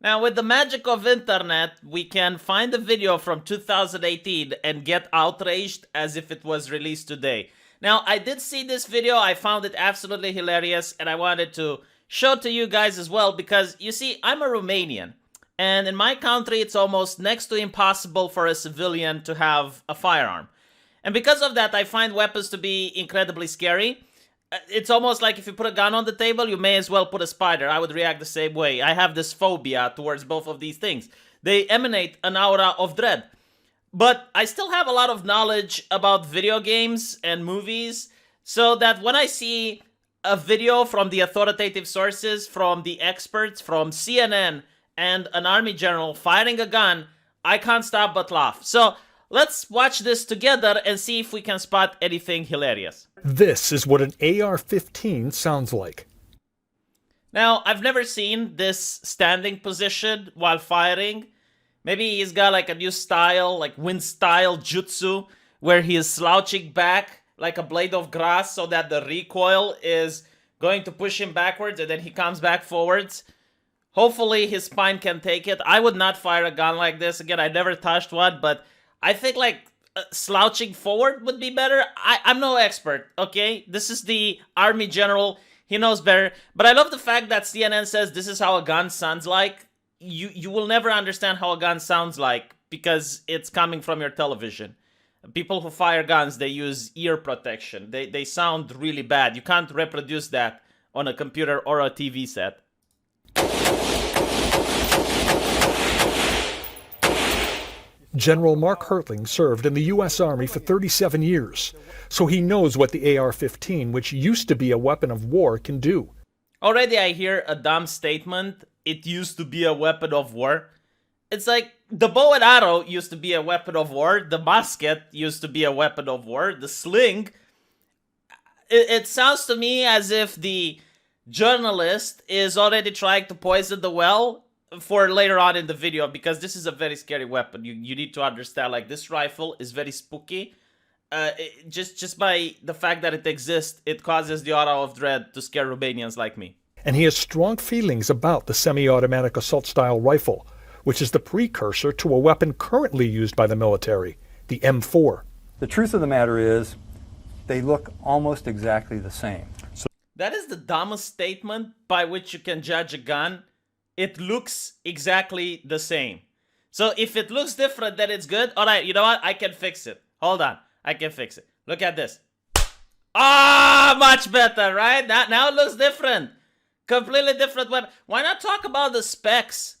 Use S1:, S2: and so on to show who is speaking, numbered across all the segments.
S1: Now, with the magic of internet, we can find a video from 2018 and get outraged as if it was released today. Now, I did see this video, I found it absolutely hilarious, and I wanted to show to you guys as well because, you see, I'm a Romanian. And in my country, it's almost next to impossible for a civilian to have a firearm. And because of that, I find weapons to be incredibly scary. It's almost like if you put a gun on the table, you may as well put a spider. I would react the same way. I have this phobia towards both of these things. They emanate an aura of dread. But I still have a lot of knowledge about video games and movies, so that when I see a video from the authoritative sources, from the experts, from CNN, and an army general firing a gun, I can't stop but laugh. So let's watch this together and see if we can spot anything hilarious.
S2: This is what an AR-15 sounds like.
S1: Now, I've never seen this standing position while firing. Maybe he's got like a new style, like wind style jutsu, where he is slouching back like a blade of grass so that the recoil is going to push him backwards and then he comes back forwards. Hopefully his spine can take it. I would not fire a gun like this. Again, I never touched one, but I think like slouching forward would be better. I'm no expert, okay? This is the army general. He knows better. But I love the fact that CNN says this is how a gun sounds like. You will never understand how a gun sounds like because it's coming from your television. People who fire guns, they use ear protection. They sound really bad. You can't reproduce that on a computer or a TV set.
S2: General Mark Hertling served in the U.S. Army for 37 years, so he knows what the AR-15, which used to be a weapon of war, can do.
S1: Already I hear a dumb statement, it used to be a weapon of war. It's like, the bow and arrow used to be a weapon of war, the musket used to be a weapon of war, the sling. It sounds to me as if the journalist is already trying to poison the well for later on in the video, because this is a very scary weapon. You need to understand, like, this rifle is very spooky. Just by the fact that it exists, it causes the aura of dread to scare Romanians like me.
S2: And he has strong feelings about the semi-automatic assault-style rifle, which is the precursor to a weapon currently used by the military, the M4.
S3: The truth of the matter is, they look almost exactly the same.
S1: That is the dumbest statement by which you can judge a gun. It looks exactly the same. So if it looks different, then it's good. All right, you know what? I can fix it. Hold on. I can fix it. Look at this. Ah, much better, right? Now it looks different. Completely different weapon. Why not talk about the specs?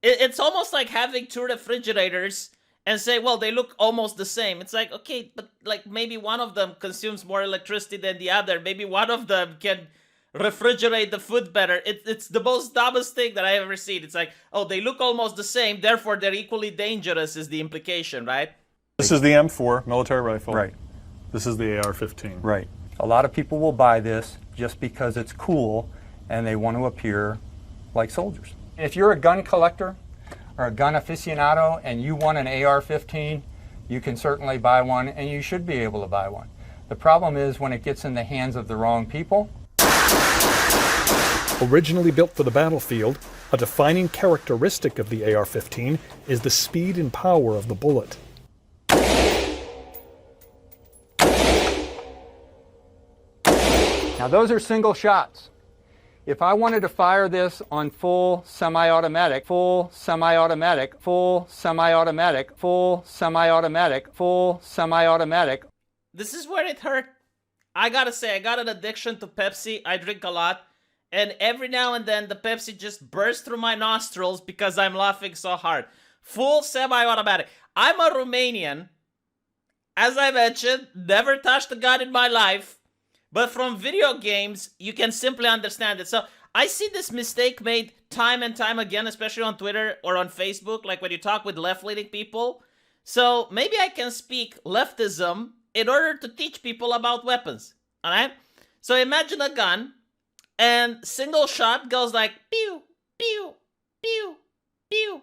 S1: It's almost like having two refrigerators and say, well, they look almost the same. It's like, okay, but like maybe one of them consumes more electricity than the other. Maybe one of them can refrigerate the food better. It's the most dumbest thing that I've ever seen. It's like, oh, they look almost the same, therefore they're equally dangerous is the implication, right?
S4: This is the M4 military rifle.
S3: Right.
S4: This is the AR-15.
S3: Right. A lot of people will buy this just because it's cool and they want to appear like soldiers. If you're a gun collector or a gun aficionado and you want an AR-15, you can certainly buy one and you should be able to buy one. The problem is when it gets in the hands of the wrong people.
S2: Originally built for the battlefield, a defining characteristic of the AR-15 is the speed and power of the bullet.
S3: Now those are single shots. If I wanted to fire this on full semi-automatic, full semi-automatic, full semi-automatic, full semi-automatic, full semi-automatic.
S1: This is where it hurt. I gotta say, I got an addiction to Pepsi. I drink a lot. And every now and then, the Pepsi just bursts through my nostrils because I'm laughing so hard. Full semi-automatic. I'm a Romanian. As I mentioned, never touched a gun in my life. But from video games, you can simply understand it. So I see this mistake made time and time again, especially on Twitter or on Facebook, like when you talk with left-leaning people. So maybe I can speak leftism in order to teach people about weapons. Alright? So imagine a gun, and single shot goes like pew, pew, pew, pew.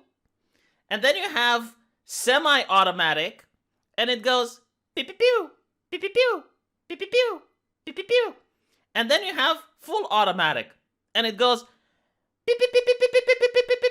S1: And then you have semi-automatic, and it goes pew, pew, pew, pew, pew, pew, pew, pew, pew. Pew, pew, pew. And then you have full automatic, and it goes pew, pew, pew, pew, pew, pew, pew, pew, pew,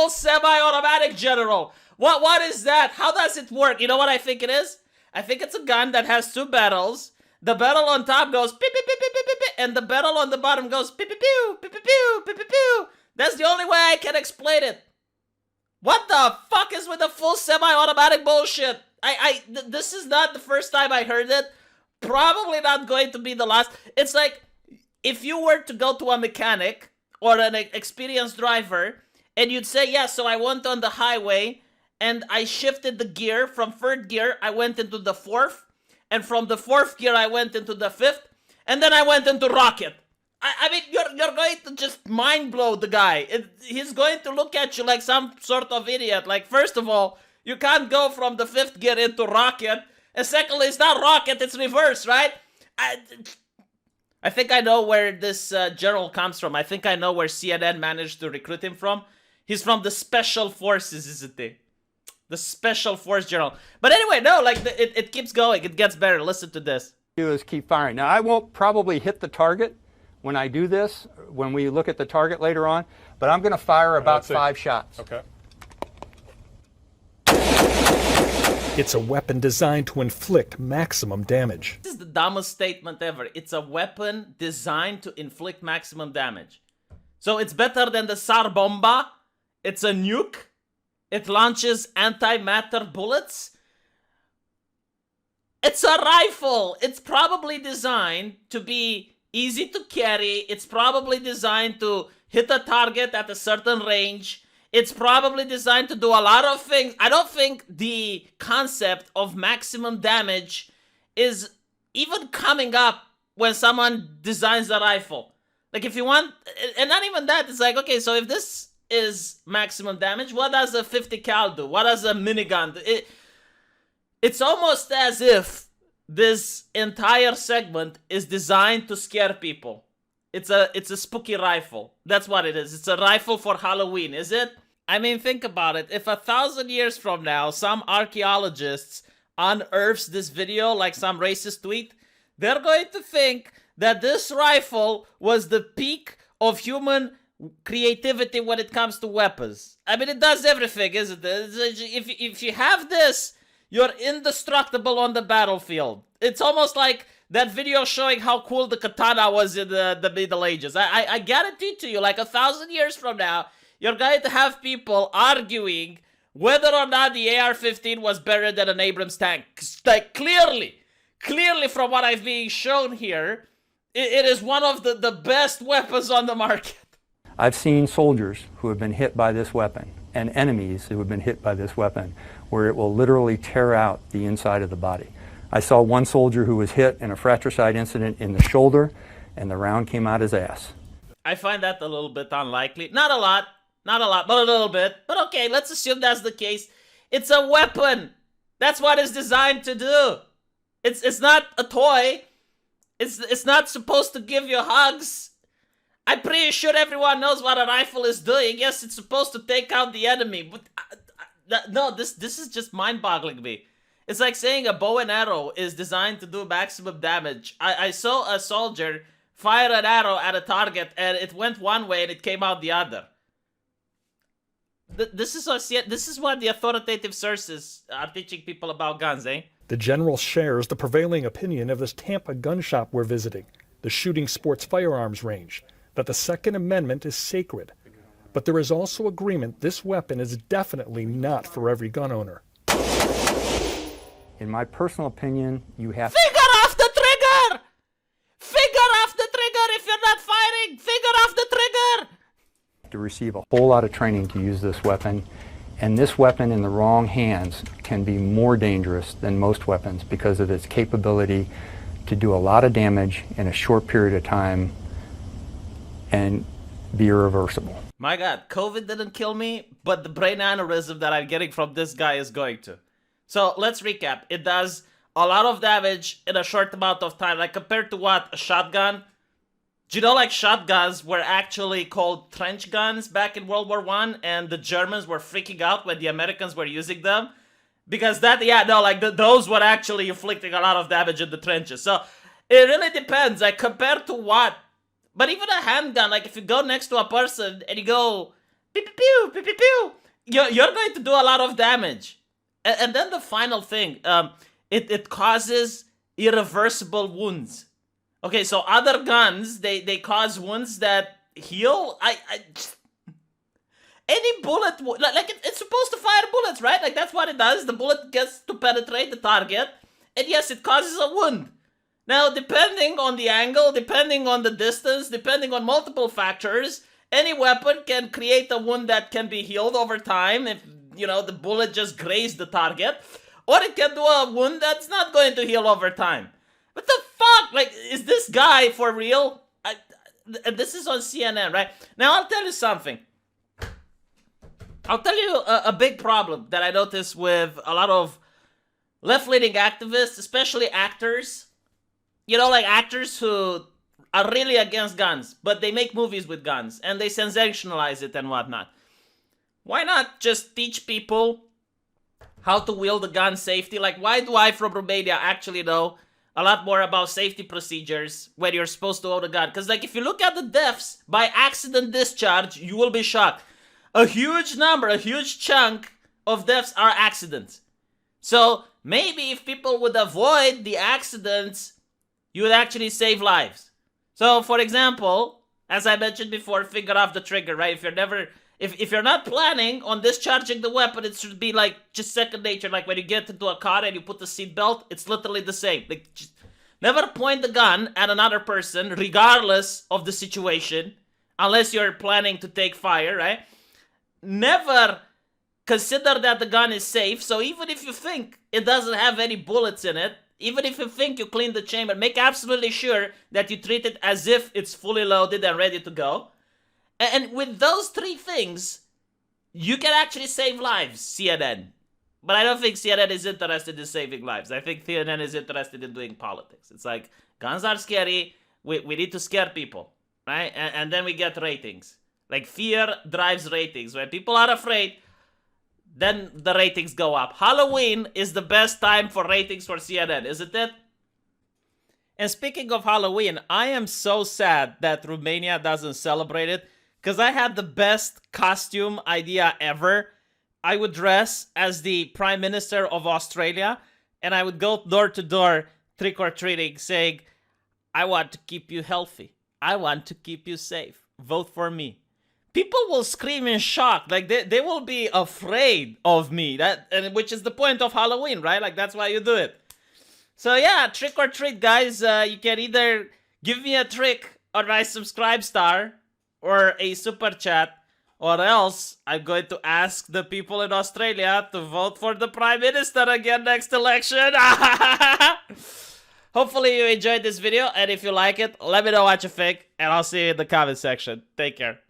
S1: full semi-automatic, General. What is that? How does it work? You know what I think it is? I think it's a gun that has two barrels. The barrel on top goes pew, pew, pew, pew, pew, pew, pew, and the barrel on the bottom goes pew, pew, pew, pew, pew, pew, pew, pew, pew. That's the only way I can explain it. What the fuck is with the full semi-automatic bullshit? This is not the first time I heard it. Probably not going to be the last. It's like if you were to go to a mechanic or an experienced driver and you'd say, yeah, so I went on the highway and I shifted the gear from third gear, I went into the fourth, and from the fourth gear I went into the fifth, and then I went into rocket. I mean, you're going to just mind blow the guy. He's going to look at you like some sort of idiot. Like, first of all, you can't go from the fifth gear into rocket, and secondly, it's not rocket, it's reverse, right? I think I know where this general comes from. I think I know where CNN managed to recruit him from. He's from the Special Forces, isn't he? The Special Force General. But anyway, no, like, it keeps going. It gets better. Listen to this.
S3: Do is keep firing. Now, I won't probably hit the target when I do this, when we look at the target later on, but I'm going to fire about 5 shots.
S4: Okay.
S2: It's a weapon designed to inflict maximum damage.
S1: This is the dumbest statement ever. It's a weapon designed to inflict maximum damage. So it's better than the Tsar Bomba. It's a nuke. It launches antimatter bullets. It's a rifle. It's probably designed to be easy to carry. It's probably designed to hit a target at a certain range. It's probably designed to do a lot of things. I don't think the concept of maximum damage is even coming up when someone designs a rifle. Like, if you want, and not even that, it's like, okay, so if this is maximum damage, what does a 50 cal do? What does a minigun do? It's almost as if this entire segment is designed to scare people. It's a spooky rifle. That's what it is. It's a rifle for Halloween, is it? I mean, think about it. If 1,000 years from now, some archaeologists unearths this video like some racist tweet, they're going to think that this rifle was the peak of human creativity when it comes to weapons. I mean, it does everything, isn't it? If you have this, you're indestructible on the battlefield. It's almost like that video showing how cool the katana was in the Middle Ages. I guarantee to you, like 1,000 years from now, you're going to have people arguing whether or not the AR-15 was better than an Abrams tank. Like, clearly from what I've been shown here, it is one of the best weapons on the market.
S3: I've seen soldiers who have been hit by this weapon and enemies who have been hit by this weapon where it will literally tear out the inside of the body. I saw one soldier who was hit in a fratricide incident in the shoulder and the round came out his ass.
S1: I find that a little bit unlikely. Not a lot, but a little bit. But okay, let's assume that's the case. It's a weapon. That's what it's designed to do. It's not a toy. It's not supposed to give you hugs. I'm pretty sure everyone knows what a rifle is doing. Yes, it's supposed to take out the enemy, but no, this is just mind-boggling me. It's like saying a bow and arrow is designed to do maximum damage. I saw a soldier fire an arrow at a target and it went one way and it came out the other. This is what the authoritative sources are teaching people about guns, eh?
S2: The general shares the prevailing opinion of this Tampa gun shop we're visiting, the Shooting Sports Firearms Range, that the Second Amendment is sacred. But there is also agreement this weapon is definitely not for every gun owner.
S3: In my personal opinion, you have
S1: Finger off the trigger! Finger off the trigger if you're not firing! Finger off the trigger!
S3: to receive a whole lot of training to use this weapon. And this weapon in the wrong hands can be more dangerous than most weapons because of its capability to do a lot of damage in a short period of time and be irreversible.
S1: My God, COVID didn't kill me, but the brain aneurysm that I'm getting from this guy is going to. So let's recap. It does a lot of damage in a short amount of time. Like compared to what? A shotgun? Do you know like shotguns were actually called trench guns back in World War I and the Germans were freaking out when the Americans were using them? Because those were actually inflicting a lot of damage in the trenches. So it really depends, like compared to what? But even a handgun, like if you go next to a person and you go pew pew pew pew pew pew, you're going to do a lot of damage. And then the final thing, it causes irreversible wounds. Okay, so other guns, they cause wounds that heal. Any bullet, like it's supposed to fire bullets, right? Like that's what it does. The bullet gets to penetrate the target, and yes, it causes a wound. Now, depending on the angle, depending on the distance, depending on multiple factors, any weapon can create a wound that can be healed over time if, the bullet just grazed the target. Or it can do a wound that's not going to heal over time. What the fuck? Like, is this guy for real? This is on CNN, right? Now, I'll tell you something. I'll tell you a big problem that I notice with a lot of left-leaning activists, especially actors. Like actors who are really against guns, but they make movies with guns, and they sensationalize it and whatnot. Why not just teach people how to wield a gun safely? Like, why do I from Romania actually know a lot more about safety procedures when you're supposed to own a gun? Because, like, if you look at the deaths by accident discharge, you will be shocked. A huge number, a huge chunk of deaths are accidents. So, maybe if people would avoid the accidents, you would actually save lives. So, for example, as I mentioned before, finger off the trigger, right? If you're not planning on discharging the weapon, it should be like just second nature. Like when you get into a car and you put the seatbelt, it's literally the same. Like, just never point the gun at another person, regardless of the situation, unless you're planning to take fire, right? Never consider that the gun is safe. So even if you think it doesn't have any bullets in it, even if you think you cleaned the chamber, make absolutely sure that you treat it as if it's fully loaded and ready to go. And with those three things, you can actually save lives, CNN. But I don't think CNN is interested in saving lives. I think CNN is interested in doing politics. It's like, guns are scary, we need to scare people, right? And then we get ratings. Like, fear drives ratings. When people are afraid, then the ratings go up. Halloween is the best time for ratings for CNN, isn't it? And speaking of Halloween, I am so sad that Romania doesn't celebrate it, because I had the best costume idea ever. I would dress as the Prime Minister of Australia, and I would go door to door trick-or-treating saying, I want to keep you healthy. I want to keep you safe. Vote for me. People will scream in shock. Like, they will be afraid of me. Which is the point of Halloween, right? Like, that's why you do it. So, yeah, trick or treat, guys. You can either give me a trick on my subscribe star or a super chat, or else I'm going to ask the people in Australia to vote for the Prime Minister again next election. Hopefully you enjoyed this video, and if you like it, let me know what you think, and I'll see you in the comment section. Take care.